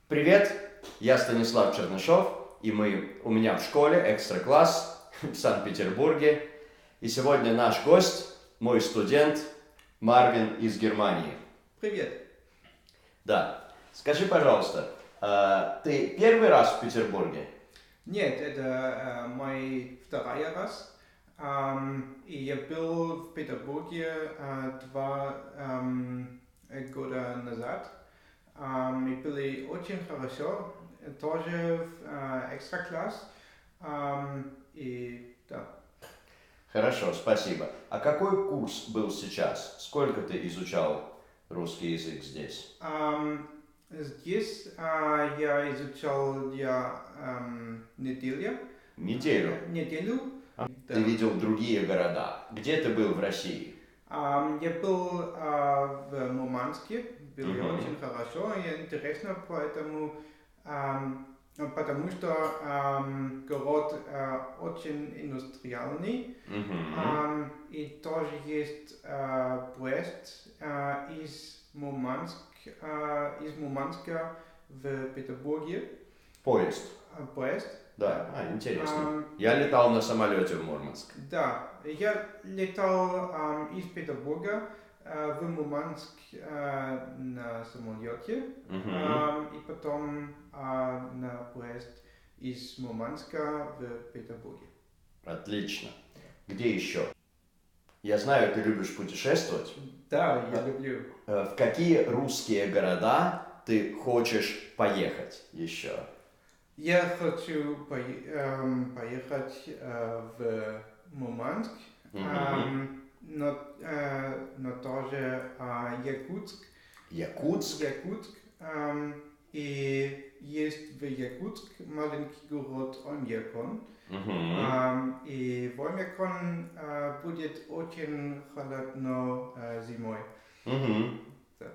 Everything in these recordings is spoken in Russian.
Привет, я Станислав Чернышов, и у меня в школе экстра-класс в Санкт-Петербурге. И сегодня наш гость, мой студент Марвин из Германии. Привет. Да, скажи, пожалуйста, ты первый раз в Петербурге? Нет, это мой второй раз. И я был в Петербурге 2 года назад. И были очень хорошо, тоже в экстра-класс. И да. Хорошо, спасибо. А какой курс был сейчас? Сколько ты изучал русский язык здесь? Здесь я изучал неделю. Неделю? Да. Ты видел другие города. Где ты был в России? Я был в Мурманске, было очень хорошо и интересно, потому что город очень индустриальный, и тоже есть поезд из Мурманска в Петербурге. Поезд? Поезд. Да, интересно. Я летал на самолете в Мурманск. Да, я летал из Петербурга в Мурманск на самолете, и потом на поезд из Мурманска в Петербурге. Отлично. Где еще? Я знаю, ты любишь путешествовать. Да, я люблю. В какие русские города ты хочешь поехать еще? Я хочу поехать в Мурманск, но тоже Якутск. Якутск? Якутск. И есть в Якутск маленький город Омьякон. И в Омьякон будет очень холодно зимой. Да.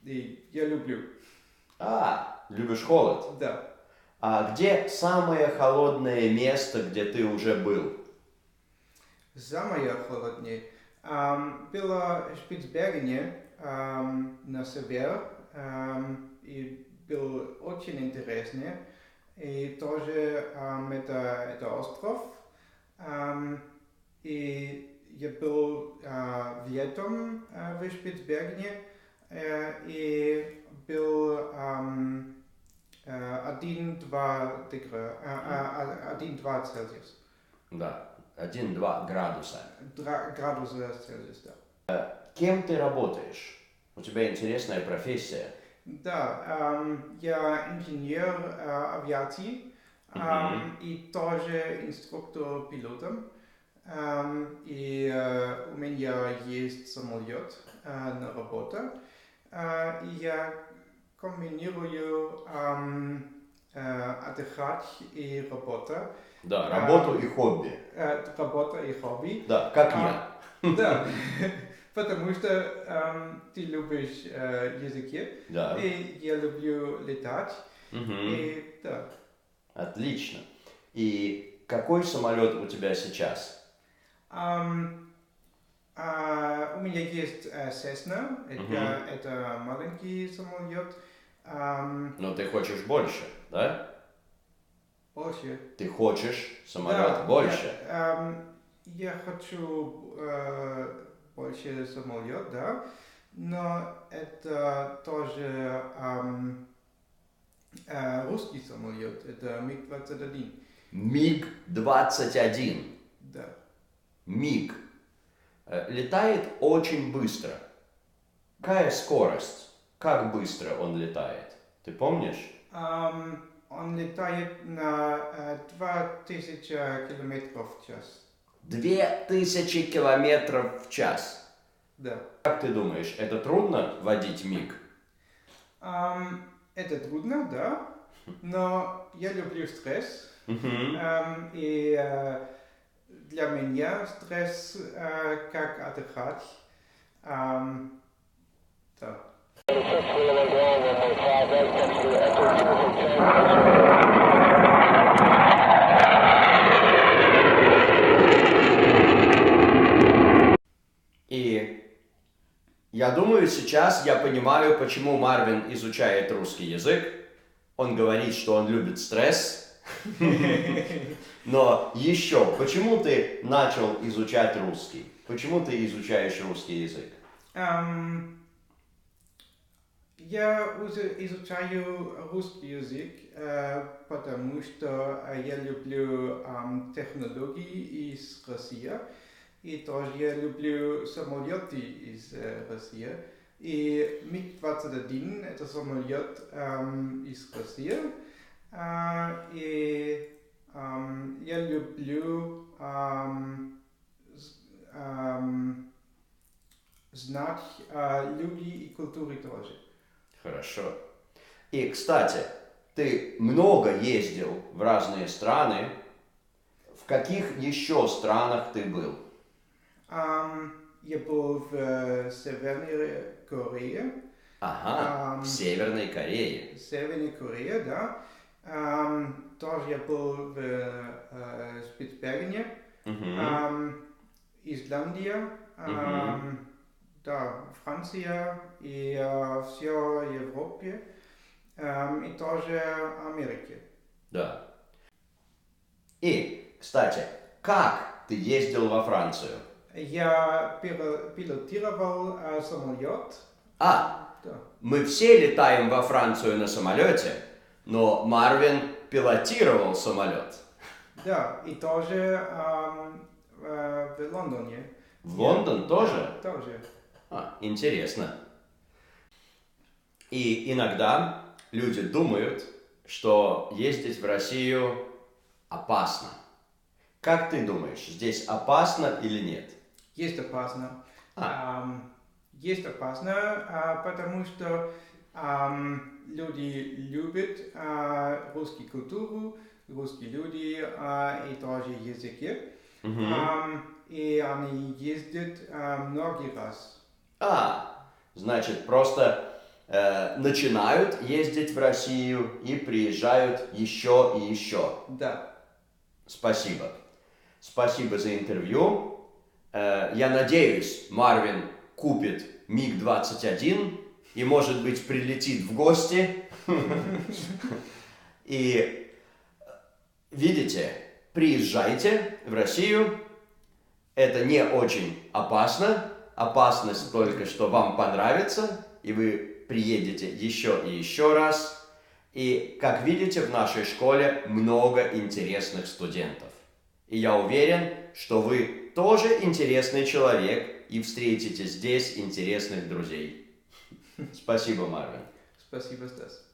И я люблю. Любишь холод? Да. А где самое холодное место, где ты уже был? Самое холодное было в Шпицбергене на север, и было очень интересно. И тоже это остров. И я был летом в Шпицбергене и был 1-2 Цельсиус. Да, 1-2 градуса. Градуса Цельсиус, да. Кем ты работаешь? У тебя интересная профессия. Да, я инженер авиации и тоже инструктор пилотом. И у меня есть самолет на работу. И я комбинирую отдыхать и работа. Да, работу и хобби. Работа и хобби. Да, как я. Да, потому что ты любишь языки, Да. и я люблю летать. И да. Отлично. И какой самолет у тебя сейчас? У меня есть Cessna, это маленький самолет. Но ты хочешь больше, да? Больше. Ты хочешь самолет больше? Я хочу больше самолет, да. Но это тоже русский самолет, это МиГ-21. МиГ-21. Да. МиГ летает очень быстро. Какая скорость? Как быстро он летает? Ты помнишь? Он летает на 2000 километров в час. 2000 километров в час? Да. Как ты думаешь, это трудно водить МиГ? Это трудно, да. Но я люблю стресс. И для меня стресс как отдыхать. Да. И я думаю, сейчас я понимаю, почему Марвин изучает русский язык. Он говорит, что он любит стресс. Но еще, почему ты начал изучать русский? Почему ты изучаешь русский язык? Я изучаю русский язык, потому что я люблю технологии из России, и тоже я люблю самолеты из России. И МиГ-21 это самолет из России, и я люблю знать людей и культуры тоже. Хорошо. И, кстати, ты много ездил в разные страны. В каких еще странах ты был? Я был в Северной Корее. Ага, в Северной Корее. Северной Корее, да. Тоже я был в Спицбергене. Исландия, да, Франция и все Европе, и тоже Америке. Да. И, кстати, как ты ездил во Францию? Я пилотировал самолет. Да. Мы все летаем во Францию на самолете, но Марвин пилотировал самолет. Да, и тоже в Лондоне. В Лондон тоже? Да, тоже. Интересно. И иногда люди думают, что ездить в Россию опасно. Как ты думаешь, здесь опасно или нет? Есть опасно. Есть опасно, потому что люди любят русскую культуру, русские люди и тоже языки. И они ездят много раз. Значит, просто начинают ездить в Россию и приезжают еще и еще. Да. Спасибо. Спасибо за интервью. Я надеюсь, Марвин купит МиГ-21 и, может быть, прилетит в гости. И видите, приезжайте в Россию. Это не очень опасно. Опасность только, что вам понравится, и вы приедете еще и еще раз. И, как видите, в нашей школе много интересных студентов. И я уверен, что вы тоже интересный человек и встретите здесь интересных друзей. Спасибо, Марвин. Спасибо, Стас.